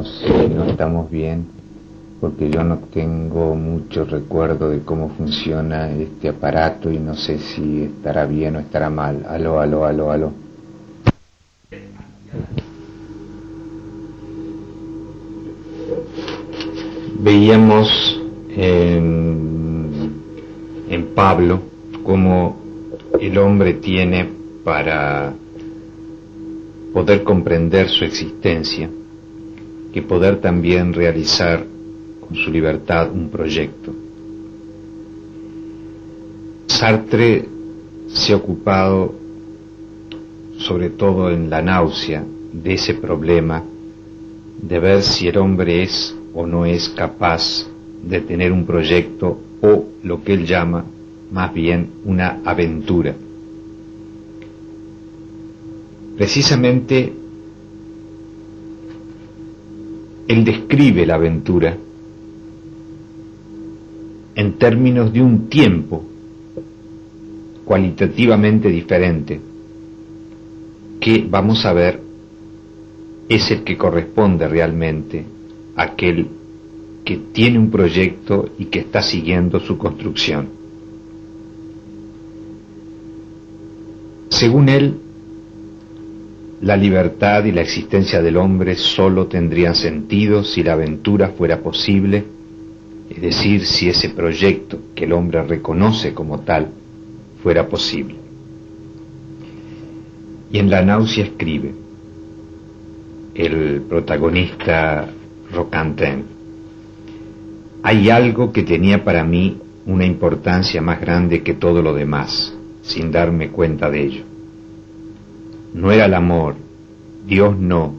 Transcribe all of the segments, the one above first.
Si no estamos bien, porque yo no tengo mucho recuerdo de cómo funciona este aparato y no sé si estará bien o estará mal. Aló, aló, aló, aló. Veíamos en Pablo cómo el hombre tiene para poder comprender su existencia que poder también realizar con su libertad un proyecto. Sartre se ha ocupado, sobre todo en La náusea, de ese problema de ver si el hombre es o no es capaz de tener un proyecto o lo que él llama más bien una aventura. Precisamente él describe la aventura en términos de un tiempo cualitativamente diferente que, vamos a ver, es el que corresponde realmente a aquel que tiene un proyecto y que está siguiendo su construcción. Según él, la libertad y la existencia del hombre solo tendrían sentido si la aventura fuera posible, es decir, si ese proyecto que el hombre reconoce como tal fuera posible. Y en La náusea escribe el protagonista Roquentin: hay algo que tenía para mí una importancia más grande que todo lo demás, sin darme cuenta de ello. No era el amor, Dios no,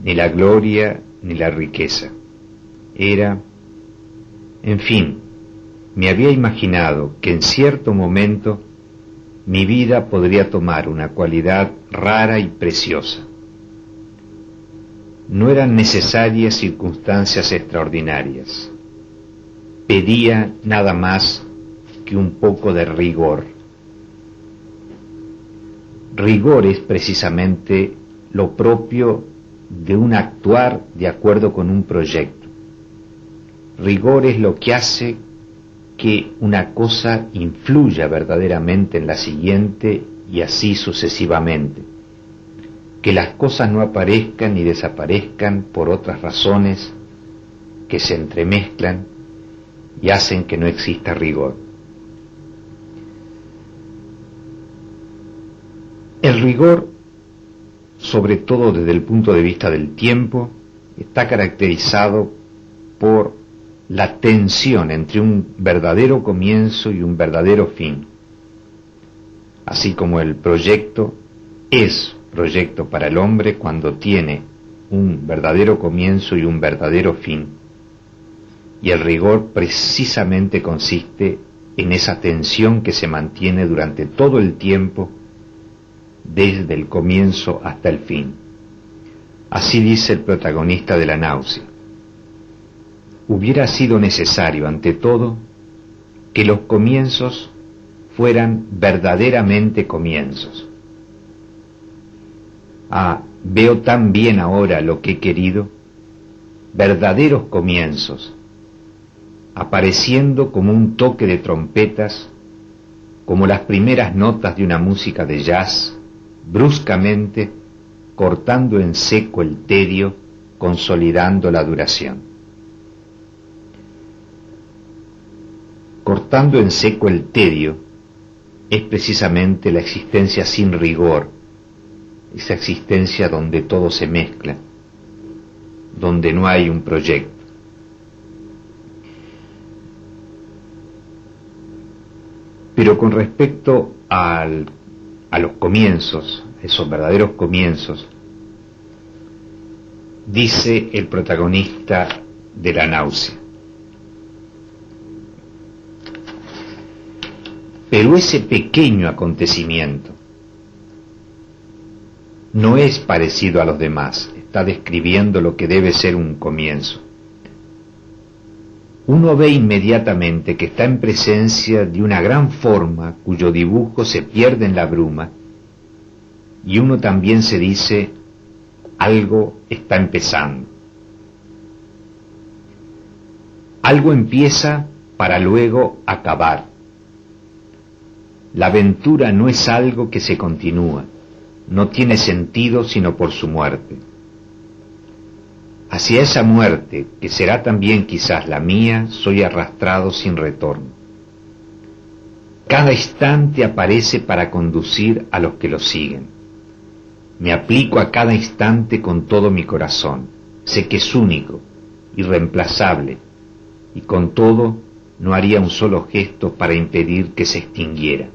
ni la gloria, ni la riqueza. Era, en fin, me había imaginado que en cierto momento mi vida podría tomar una cualidad rara y preciosa. No eran necesarias circunstancias extraordinarias. Pedía nada más que un poco de rigor. Rigor es precisamente lo propio de un actuar de acuerdo con un proyecto. Rigor es lo que hace que una cosa influya verdaderamente en la siguiente y así sucesivamente. Que las cosas no aparezcan ni desaparezcan por otras razones que se entremezclan y hacen que no exista rigor. El rigor, sobre todo desde el punto de vista del tiempo, está caracterizado por la tensión entre un verdadero comienzo y un verdadero fin. Así como el proyecto es proyecto para el hombre cuando tiene un verdadero comienzo y un verdadero fin. Y el rigor precisamente consiste en esa tensión que se mantiene durante todo el tiempo, desde el comienzo hasta el fin. Así dice el protagonista de La náusea: hubiera sido necesario, ante todo, que los comienzos fueran verdaderamente comienzos. Veo tan bien ahora lo que he querido, verdaderos comienzos, apareciendo como un toque de trompetas, como las primeras notas de una música de jazz, bruscamente cortando en seco el tedio, consolidando la duración. Cortando en seco el tedio es precisamente la existencia sin rigor, esa existencia donde todo se mezcla, donde no hay un proyecto. Pero con respecto a los comienzos, esos verdaderos comienzos, dice el protagonista de La náusea: pero ese pequeño acontecimiento no es parecido a los demás, está describiendo lo que debe ser un comienzo. Uno ve inmediatamente que está en presencia de una gran forma cuyo dibujo se pierde en la bruma, y uno también se dice: algo está empezando. Algo empieza para luego acabar. La aventura no es algo que se continúa, no tiene sentido sino por su muerte. Hacia esa muerte, que será también quizás la mía, soy arrastrado sin retorno. Cada instante aparece para conducir a los que lo siguen. Me aplico a cada instante con todo mi corazón. Sé que es único, irreemplazable, y con todo no haría un solo gesto para impedir que se extinguiera.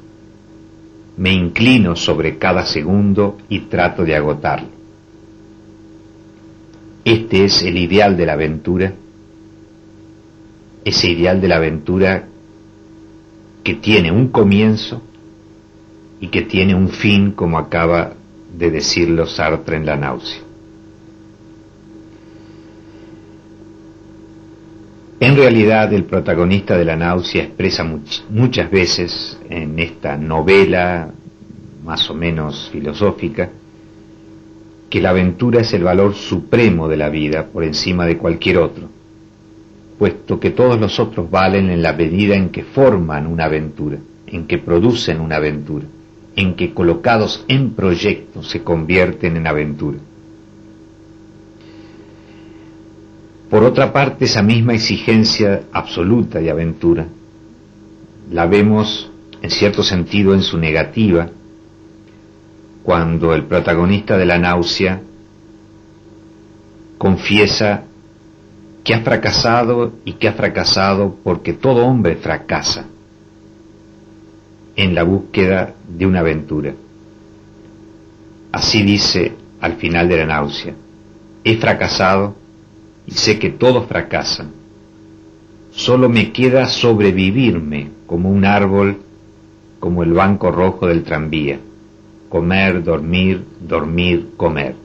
Me inclino sobre cada segundo y trato de agotarlo. Este es el ideal de la aventura, ese ideal de la aventura que tiene un comienzo y que tiene un fin, como acaba de decirlo Sartre en La náusea. En realidad, el protagonista de La náusea expresa muchas veces en esta novela más o menos filosófica que la aventura es el valor supremo de la vida por encima de cualquier otro, puesto que todos los otros valen en la medida en que forman una aventura, en que producen una aventura, en que colocados en proyecto se convierten en aventura. Por otra parte, esa misma exigencia absoluta de aventura la vemos en cierto sentido en su negativa, cuando el protagonista de La náusea confiesa que ha fracasado y que ha fracasado porque todo hombre fracasa en la búsqueda de una aventura. Así dice al final de La náusea: he fracasado y sé que todos fracasan. Solo me queda sobrevivirme como un árbol, como el banco rojo del tranvía. Comer, dormir, dormir, comer.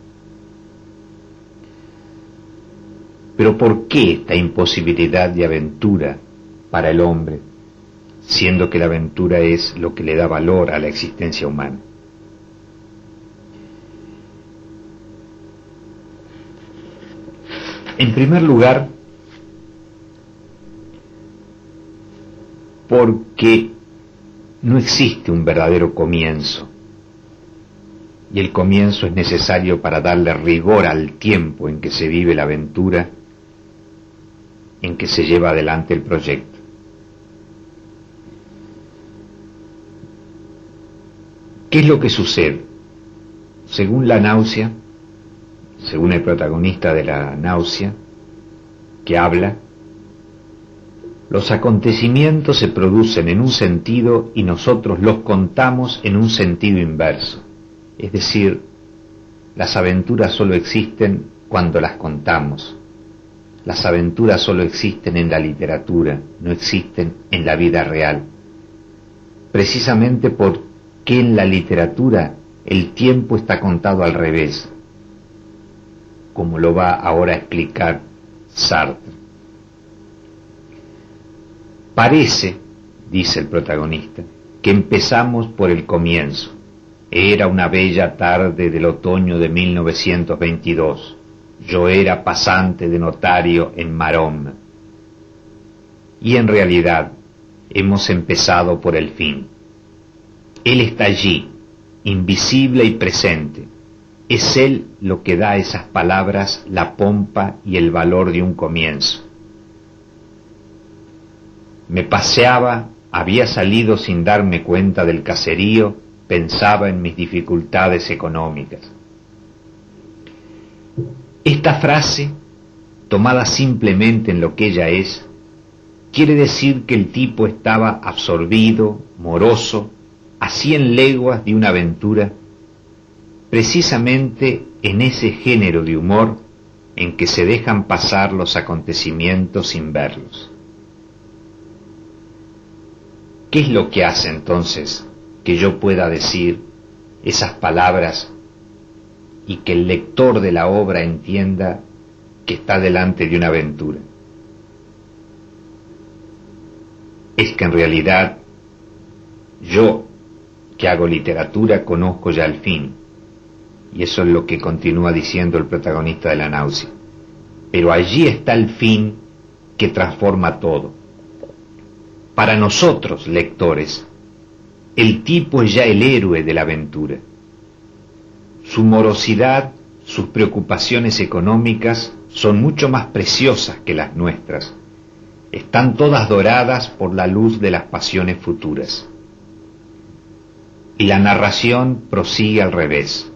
Pero ¿por qué esta imposibilidad de aventura para el hombre, siendo que la aventura es lo que le da valor a la existencia humana? En primer lugar, porque no existe un verdadero comienzo, y el comienzo es necesario para darle rigor al tiempo en que se vive la aventura, en que se lleva adelante el proyecto. ¿Qué es lo que sucede? Según La náusea, según el protagonista de La náusea, que habla, los acontecimientos se producen en un sentido y nosotros los contamos en un sentido inverso. Es decir, las aventuras solo existen cuando las contamos. Las aventuras solo existen en la literatura, no existen en la vida real. Precisamente porque en la literatura el tiempo está contado al revés, como lo va ahora a explicar Sartre. Parece, dice el protagonista, que empezamos por el comienzo. Era una bella tarde del otoño de 1922. Yo era pasante de notario en Marón. Y en realidad hemos empezado por el fin. Él está allí, invisible y presente. Es él lo que da a esas palabras la pompa y el valor de un comienzo. Me paseaba, había salido sin darme cuenta del caserío, pensaba en mis dificultades económicas. Esta frase, tomada simplemente en lo que ella es, quiere decir que el tipo estaba absorbido, moroso, a 100 leguas de una aventura, precisamente en ese género de humor en que se dejan pasar los acontecimientos sin verlos. ¿Qué es lo que hace entonces que yo pueda decir esas palabras y que el lector de la obra entienda que está delante de una aventura? Es que en realidad yo, que hago literatura, conozco ya el fin, y eso es lo que continúa diciendo el protagonista de La náusea. Pero allí está el fin que transforma todo. Para nosotros, lectores, el tipo es ya el héroe de la aventura. Su morosidad, sus preocupaciones económicas son mucho más preciosas que las nuestras. Están todas doradas por la luz de las pasiones futuras. Y la narración prosigue al revés.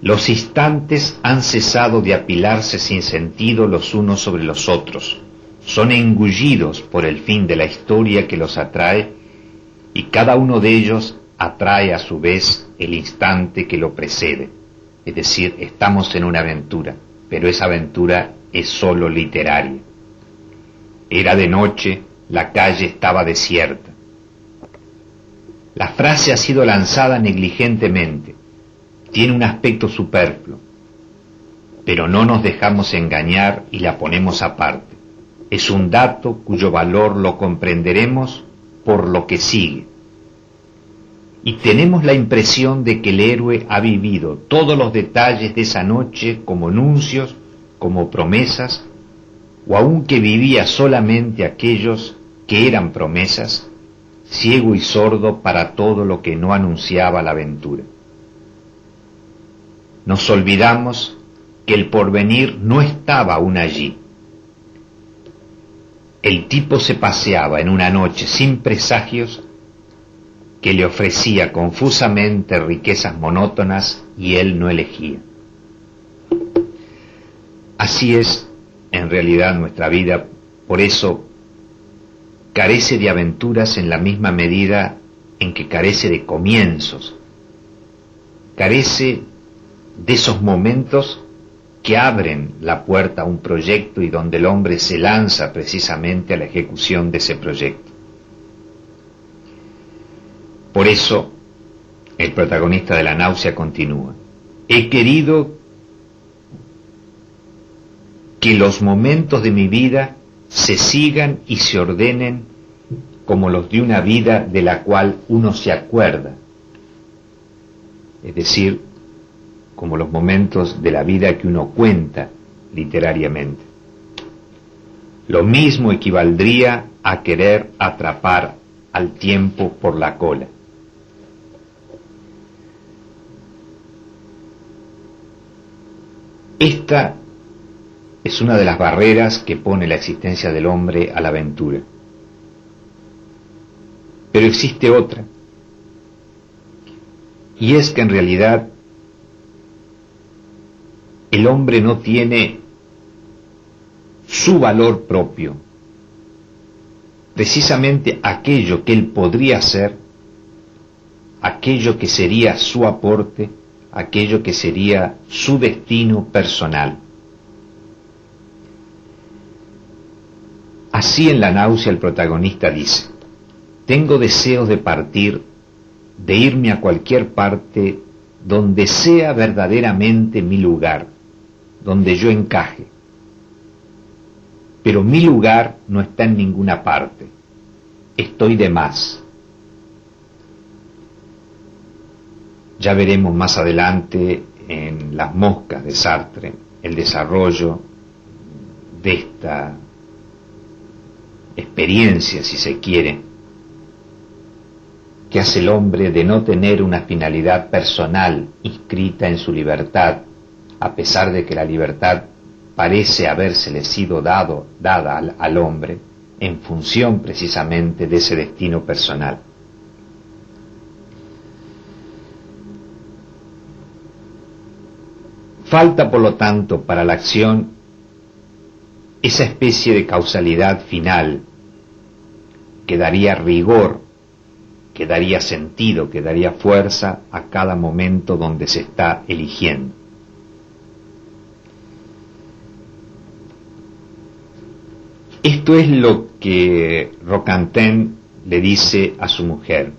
Los instantes han cesado de apilarse sin sentido los unos sobre los otros. Son engullidos por el fin de la historia que los atrae, y cada uno de ellos atrae a su vez el instante que lo precede. Es decir, estamos en una aventura, pero esa aventura es sólo literaria. Era de noche, la calle estaba desierta. La frase ha sido lanzada negligentemente, tiene un aspecto superfluo, pero no nos dejamos engañar y la ponemos aparte. Es un dato cuyo valor lo comprenderemos por lo que sigue. Y tenemos la impresión de que el héroe ha vivido todos los detalles de esa noche como anuncios, como promesas, o aun que vivía solamente aquellos que eran promesas, ciego y sordo para todo lo que no anunciaba la aventura. Nos olvidamos que el porvenir no estaba aún allí. El tipo se paseaba en una noche sin presagios que le ofrecía confusamente riquezas monótonas y él no elegía. Así es en realidad nuestra vida, por eso carece de aventuras en la misma medida en que carece de comienzos, carece de esos momentos que abren la puerta a un proyecto y donde el hombre se lanza precisamente a la ejecución de ese proyecto. Por eso, el protagonista de La náusea continúa: he querido que los momentos de mi vida se sigan y se ordenen como los de una vida de la cual uno se acuerda, es decir, como los momentos de la vida que uno cuenta literariamente. Lo mismo equivaldría a querer atrapar al tiempo por la cola. Esta es una de las barreras que pone la existencia del hombre a la aventura. Pero existe otra, y es que en realidad el hombre no tiene su valor propio. Precisamente aquello que él podría ser, aquello que sería su aporte, aquello que sería su destino personal. Así en La náusea el protagonista dice: tengo deseos de partir, de irme a cualquier parte donde sea verdaderamente mi lugar, donde yo encaje. Pero mi lugar no está en ninguna parte, estoy de más. Ya veremos más adelante en Las moscas de Sartre el desarrollo de esta experiencia, si se quiere, que hace el hombre de no tener una finalidad personal inscrita en su libertad, a pesar de que la libertad parece habérsele sido dada al hombre en función precisamente de ese destino personal. Falta, por lo tanto, para la acción esa especie de causalidad final que daría rigor, que daría sentido, que daría fuerza a cada momento donde se está eligiendo. Esto es lo que Roquentin le dice a su mujer: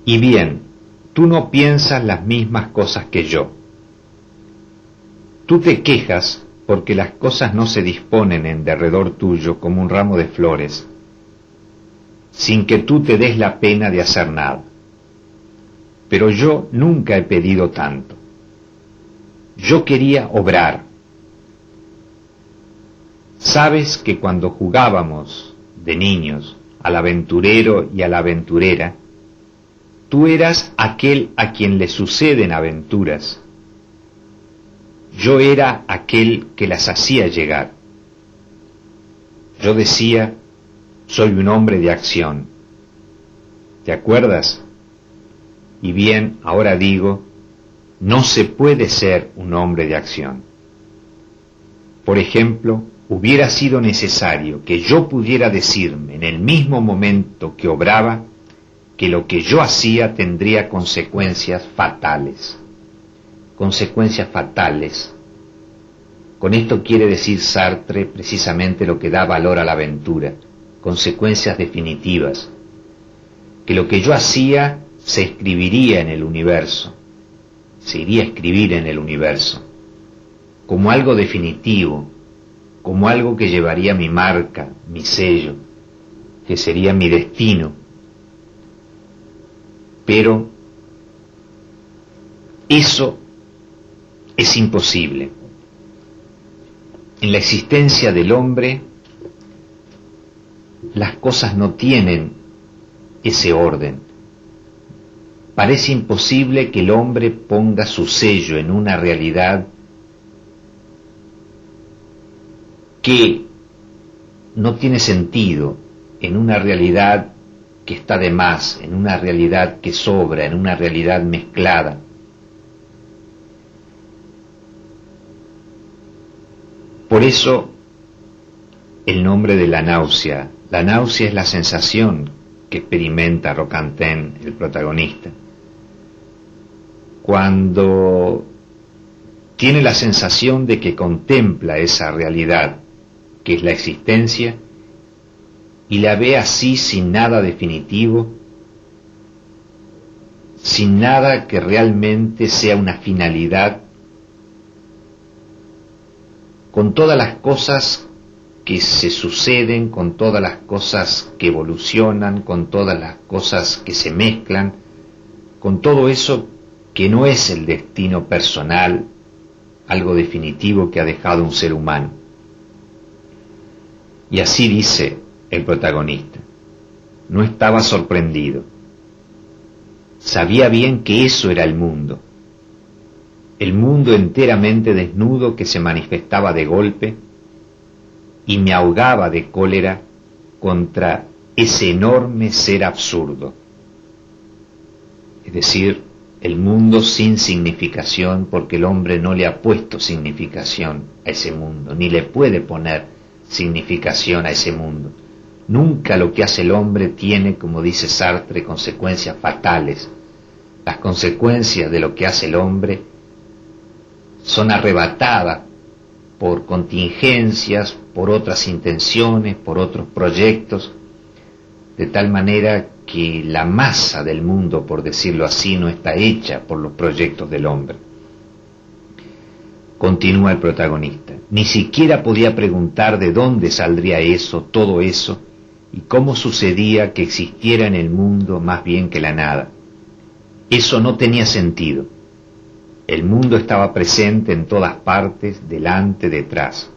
y bien, tú no piensas las mismas cosas que yo. Tú te quejas porque las cosas no se disponen en derredor tuyo como un ramo de flores, sin que tú te des la pena de hacer nada. Pero yo nunca he pedido tanto. Yo quería obrar. Sabes que cuando jugábamos de niños al aventurero y a la aventurera, tú eras aquel a quien le suceden aventuras. Yo era aquel que las hacía llegar. Yo decía, soy un hombre de acción. ¿Te acuerdas? Y bien, ahora digo, no se puede ser un hombre de acción. Por ejemplo, hubiera sido necesario que yo pudiera decirme en el mismo momento que obraba que lo que yo hacía tendría consecuencias fatales. Consecuencias fatales. Con esto quiere decir Sartre precisamente lo que da valor a la aventura, consecuencias definitivas. Que lo que yo hacía se escribiría en el universo, se iría a escribir en el universo, como algo definitivo, como algo que llevaría mi marca, mi sello, que sería mi destino. Pero eso es imposible. En la existencia del hombre, las cosas no tienen ese orden. Parece imposible que el hombre ponga su sello en una realidad que no tiene sentido, en una realidad que está de más, en una realidad que sobra, en una realidad mezclada. Por eso el nombre de la náusea. La náusea es la sensación que experimenta Roquentin, el protagonista. Cuando tiene la sensación de que contempla esa realidad, que es la existencia, y la ve así sin nada definitivo, sin nada que realmente sea una finalidad, con todas las cosas que se suceden, con todas las cosas que evolucionan, con todas las cosas que se mezclan, con todo eso que no es el destino personal, algo definitivo que ha dejado un ser humano. Y así dice el protagonista, no estaba sorprendido, sabía bien que eso era el mundo enteramente desnudo que se manifestaba de golpe, y me ahogaba de cólera contra ese enorme ser absurdo. Es decir, el mundo sin significación, porque el hombre no le ha puesto significación a ese mundo, ni le puede poner significación a ese mundo. Nunca lo que hace el hombre tiene, como dice Sartre, consecuencias fatales. Las consecuencias de lo que hace el hombre son arrebatadas por contingencias, por otras intenciones, por otros proyectos, de tal manera que la masa del mundo, por decirlo así, no está hecha por los proyectos del hombre. Continúa el protagonista. Ni siquiera podía preguntar de dónde saldría eso, todo eso, y cómo sucedía que existiera en el mundo más bien que la nada. Eso no tenía sentido. El mundo estaba presente en todas partes, delante, detrás.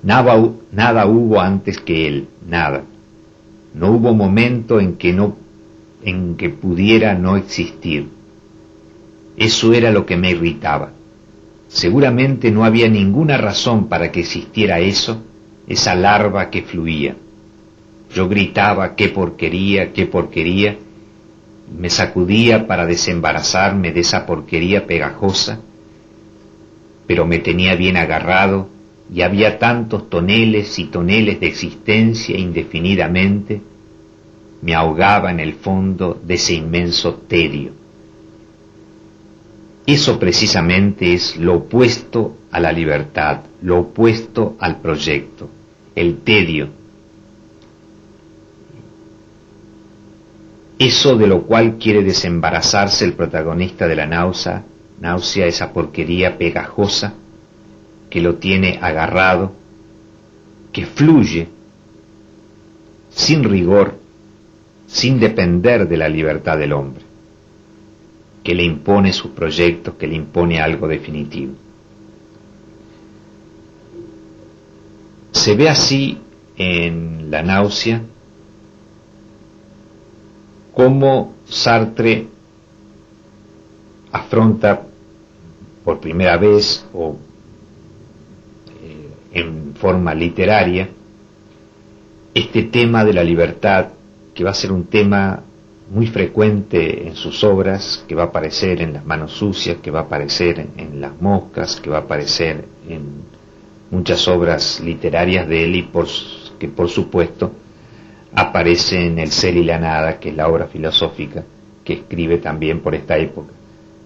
Nada hubo antes que él, nada. No hubo momento en que pudiera no existir. Eso era lo que me irritaba. Seguramente no había ninguna razón para que existiera eso, esa larva que fluía. Yo gritaba, qué porquería, me sacudía para desembarazarme de esa porquería pegajosa, pero me tenía bien agarrado y había tantos toneles y toneles de existencia indefinidamente, me ahogaba en el fondo de ese inmenso tedio. Eso precisamente es lo opuesto a la libertad, lo opuesto al proyecto, el tedio. Eso de lo cual quiere desembarazarse el protagonista de la náusea, esa porquería pegajosa que lo tiene agarrado, que fluye sin rigor, sin depender de la libertad del hombre, que le impone sus proyectos, que le impone algo definitivo. Se ve así en La náusea cómo Sartre afronta por primera vez o en forma literaria este tema de la libertad, que va a ser un tema muy frecuente en sus obras, que va a aparecer en Las manos sucias, que va a aparecer en Las moscas, que va a aparecer en muchas obras literarias de él, y que por supuesto aparece en El ser y la nada, que es la obra filosófica que escribe también por esta época.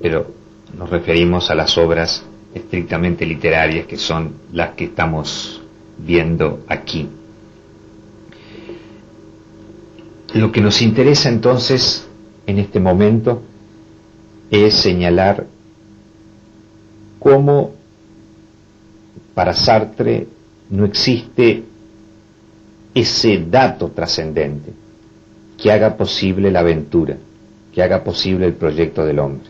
Pero nos referimos a las obras estrictamente literarias, que son las que estamos viendo aquí. Lo que nos interesa entonces en este momento es señalar cómo para Sartre no existe ese dato trascendente que haga posible la aventura, que haga posible el proyecto del hombre.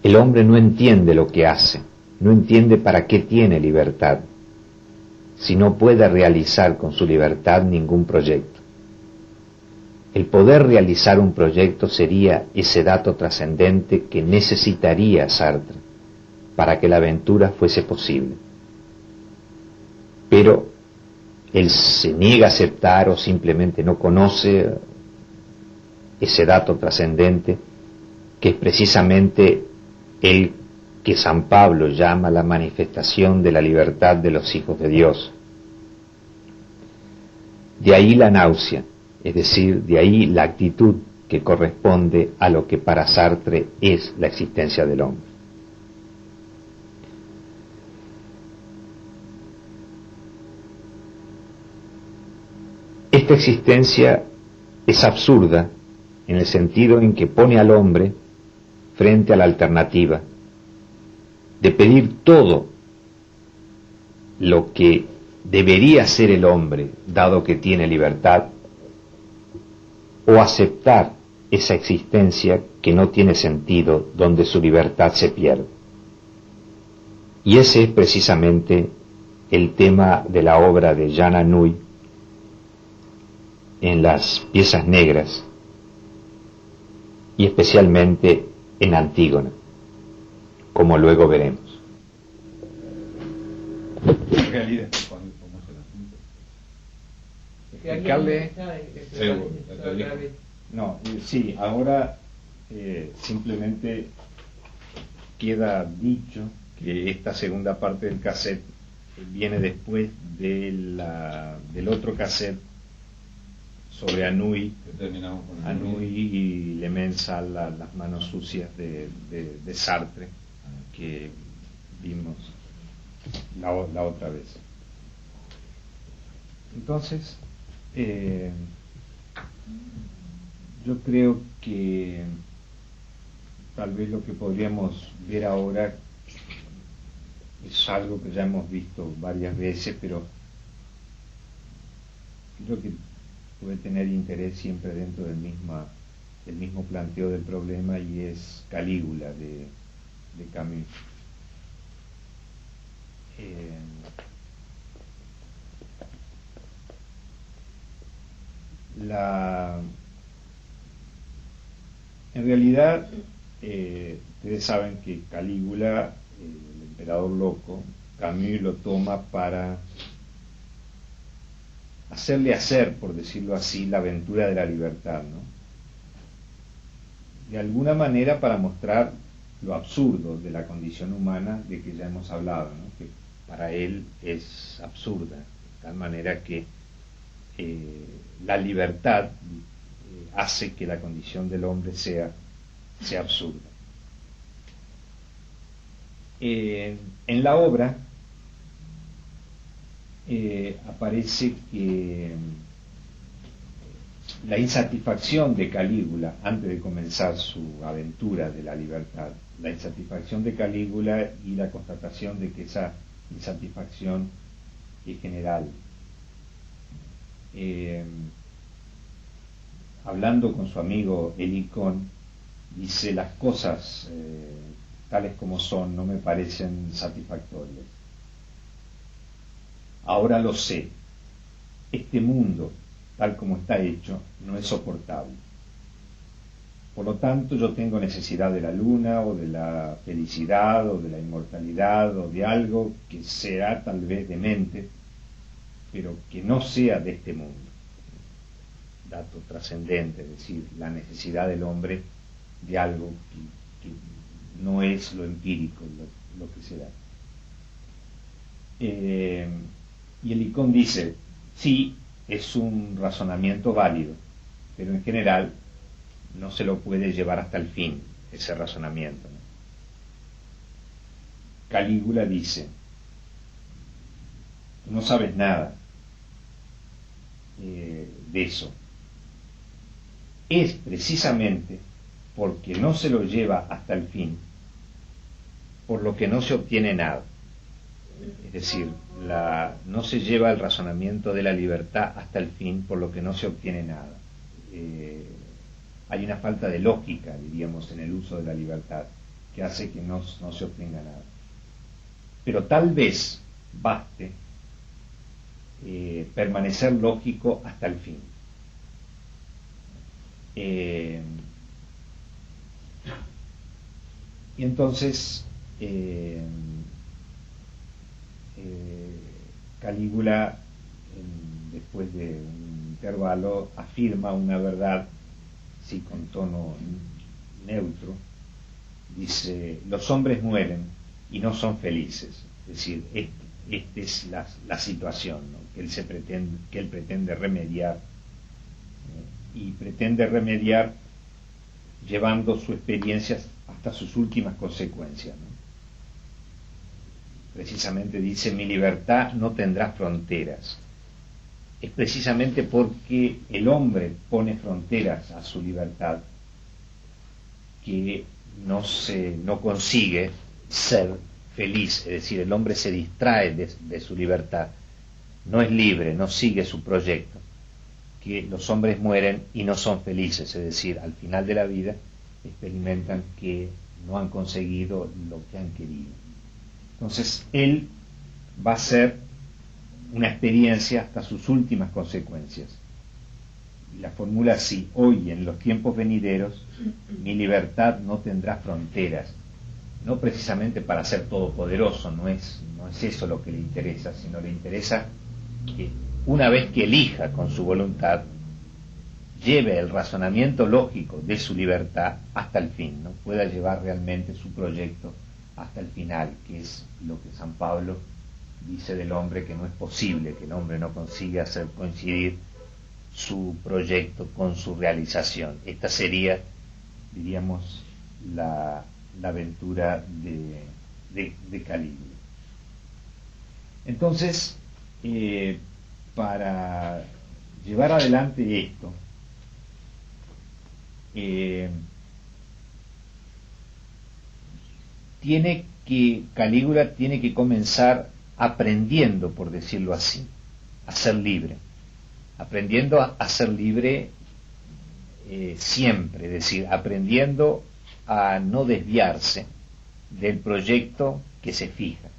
El hombre no entiende lo que hace, no entiende para qué tiene libertad, si no puede realizar con su libertad ningún proyecto. El poder realizar un proyecto sería ese dato trascendente que necesitaría Sartre para que la aventura fuese posible. Pero él se niega a aceptar o simplemente no conoce ese dato trascendente, que es precisamente el que San Pablo llama la manifestación de la libertad de los hijos de Dios. De ahí la náusea, es decir, de ahí la actitud que corresponde a lo que para Sartre es la existencia del hombre. Esta existencia es absurda en el sentido en que pone al hombre frente a la alternativa de pedir todo lo que debería ser el hombre, dado que tiene libertad, o aceptar esa existencia que no tiene sentido, donde su libertad se pierde. Y ese es precisamente el tema de la obra de Jan Anouilh en Las piezas negras, y especialmente en Antígona, como luego veremos. En realidad, ¿cómo es el asunto? Explicarle. No, sí, ahora simplemente queda dicho que esta segunda parte del cassette viene después del otro cassette sobre Anouilh y Le Mensal, Las manos sucias de Sartre, que vimos la otra vez. Entonces, yo creo que tal vez lo que podríamos ver ahora es algo que ya hemos visto varias veces, pero creo que puede tener interés siempre dentro del mismo planteo del problema, y es Calígula de Camus. En realidad, ustedes saben que Calígula, el emperador loco, Camus lo toma para hacerle hacer, por decirlo así, la aventura de la libertad, ¿no? De alguna manera para mostrar lo absurdo de la condición humana, de que ya hemos hablado, ¿no? Que para él es absurda, de tal manera que la libertad hace que la condición del hombre sea absurda. En la obra aparece que la insatisfacción de Calígula antes de comenzar su aventura de la libertad, la insatisfacción de Calígula y la constatación de que esa insatisfacción es general. Hablando con su amigo Helicón, dice: las cosas tales como son no me parecen satisfactorias. Ahora lo sé. Este mundo, tal como está hecho, no es soportable. Por lo tanto, yo tengo necesidad de la luna, o de la felicidad, o de la inmortalidad, o de algo que será tal vez demente, pero que no sea de este mundo. Dato trascendente, es decir, la necesidad del hombre de algo que no es lo empírico, lo que se da. Y el Icón dice, sí, es un razonamiento válido, pero en general no se lo puede llevar hasta el fin, ese razonamiento, ¿no? Calígula dice, no sabes nada de eso. Es precisamente porque no se lo lleva hasta el fin, por lo que no se obtiene nada. Es decir, no se lleva el razonamiento de la libertad hasta el fin, por lo que no se obtiene nada. Hay una falta de lógica, diríamos, en el uso de la libertad, que hace que no se obtenga nada. Pero tal vez baste permanecer lógico hasta el fin. Y entonces Calígula, después de un intervalo, afirma una verdad, sí, con tono neutro. Dice, los hombres mueren y no son felices. Es decir, esta es la situación, ¿no?, que él pretende remediar, y pretende remediar llevando su experiencia hasta sus últimas consecuencias, ¿no? Precisamente dice, mi libertad no tendrá fronteras. Es precisamente porque el hombre pone fronteras a su libertad que no consigue ser feliz. Es decir, el hombre se distrae de su libertad, no es libre, no sigue su proyecto, que los hombres mueren y no son felices. Es decir, al final de la vida experimentan que no han conseguido lo que han querido. Entonces él va a ser una experiencia hasta sus últimas consecuencias. Y la formula así: hoy, en los tiempos venideros, mi libertad no tendrá fronteras. No precisamente para ser todopoderoso, no es eso lo que le interesa, sino le interesa que una vez que elija con su voluntad, lleve el razonamiento lógico de su libertad hasta el fin, ¿no?, pueda llevar realmente su proyecto hasta el final, que es lo que San Pablo dice del hombre, que no es posible que el hombre no consiga hacer coincidir su proyecto con su realización. Esta sería, diríamos, la aventura de Calígula. Entonces, para llevar adelante esto, Calígula tiene que comenzar aprendiendo, por decirlo así, a ser libre, aprendiendo a ser libre siempre, es decir, aprendiendo a no desviarse del proyecto que se fija.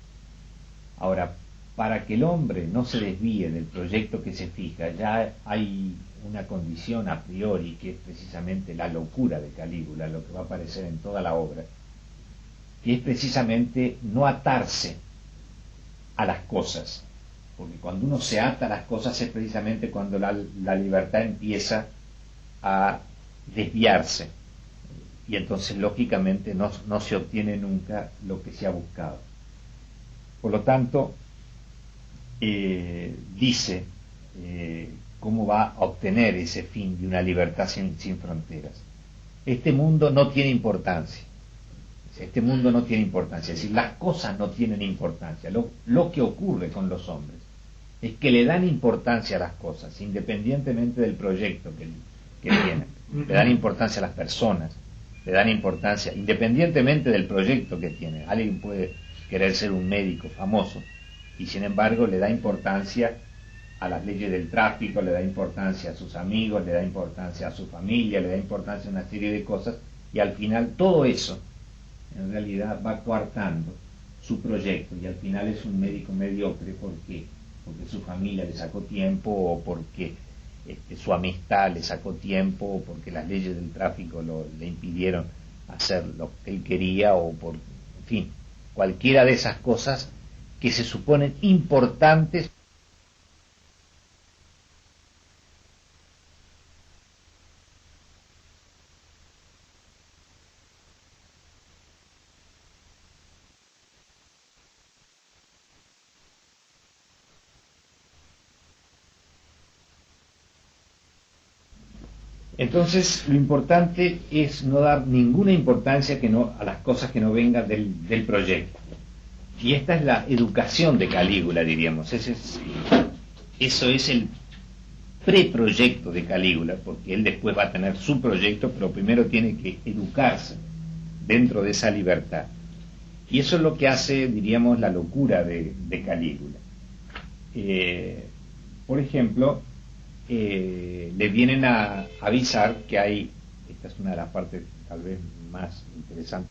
Ahora, para que el hombre no se desvíe del proyecto que se fija, ya hay una condición a priori, que es precisamente la locura de Calígula, lo que va a aparecer en toda la obra, que es precisamente no atarse a las cosas, porque cuando uno se ata a las cosas es precisamente cuando la libertad empieza a desviarse, y entonces lógicamente no se obtiene nunca lo que se ha buscado. Por lo tanto, dice cómo va a obtener ese fin de una libertad sin fronteras. Este mundo no tiene importancia. Este mundo no tiene importancia, es decir, las cosas no tienen importancia. Lo que ocurre con los hombres es que le dan importancia a las cosas, independientemente del proyecto que tienen. Le dan importancia a las personas, le dan importancia, independientemente del proyecto que tienen. Alguien puede querer ser un médico famoso y sin embargo le da importancia a las leyes del tráfico, le da importancia a sus amigos, le da importancia a su familia, le da importancia a una serie de cosas, y al final todo eso en realidad va coartando su proyecto, y al final es un médico mediocre porque porque su familia le sacó tiempo, o porque su amistad le sacó tiempo, o porque las leyes del tráfico le impidieron hacer lo que él quería, o por, en fin, cualquiera de esas cosas que se suponen importantes. Entonces, lo importante es no dar ninguna importancia a las cosas que no vengan del proyecto. Y esta es la educación de Calígula, diríamos. Eso es el preproyecto de Calígula, porque él después va a tener su proyecto, pero primero tiene que educarse dentro de esa libertad. Y eso es lo que hace, diríamos, la locura de Calígula. Por ejemplo, le vienen a avisar que hay, esta es una de las partes tal vez más interesantes,